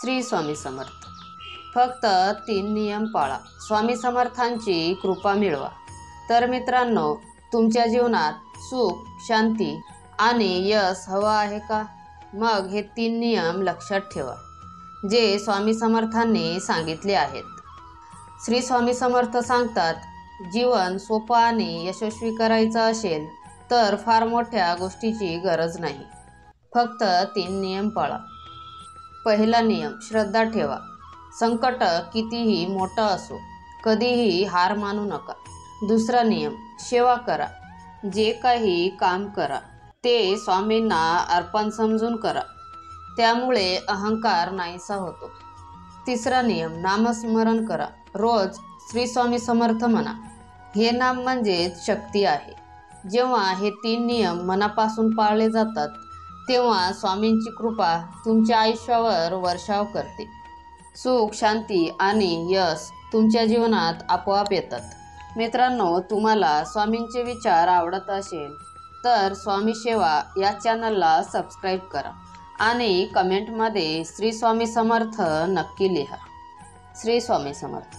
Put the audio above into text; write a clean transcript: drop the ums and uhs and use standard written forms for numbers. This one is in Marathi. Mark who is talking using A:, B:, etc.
A: श्री स्वामी समर्थ। फक्त 3 नियम पाळा, स्वामी समर्थांची कृपा मिळवा। तर मित्रांनो, तुमच्या जीवनात सुख, शांती आणि यश हवं आहे का? मग हे 3 नियम लक्षात ठेवा, जे स्वामी समर्थांनी सांगितले आहेत। श्री स्वामी समर्थ सांगतात, जीवन सोपं आणि यशस्वी करायचं असेल तर फार मोठ्या गोष्टीची गरज नाही, फक्त 3 नियम पाळा। पहिला नियम, श्रद्धा ठेवा। संकट कितीही मोठं असो, कधीही हार मानू नका। दुसरा नियम, सेवा करा। जे काही काम करा ते स्वामींना अर्पण समजून करा, त्यामुळे अहंकार नाहीसा होतो। तिसरा नियम, नामस्मरण करा। रोज श्री स्वामी समर्थ म्हणा, हे नाम म्हणजेच शक्ती आहे। जेव्हा हे 3 नियम मनापासून पाळले जातात, तेव्हा स्वामींची कृपा तुमच्या आयुष्यावर वर्षाव करते। सुख, शांती आणि यश तुमच्या जीवनात आपोआप येतात। मित्रांनो, तुम्हाला स्वामींचे विचार आवडत असेल तर स्वामी सेवा या चॅनलला सबस्क्राईब करा आणि कमेंटमध्ये श्री स्वामी समर्थ नक्की लिहा। श्री स्वामी समर्थ।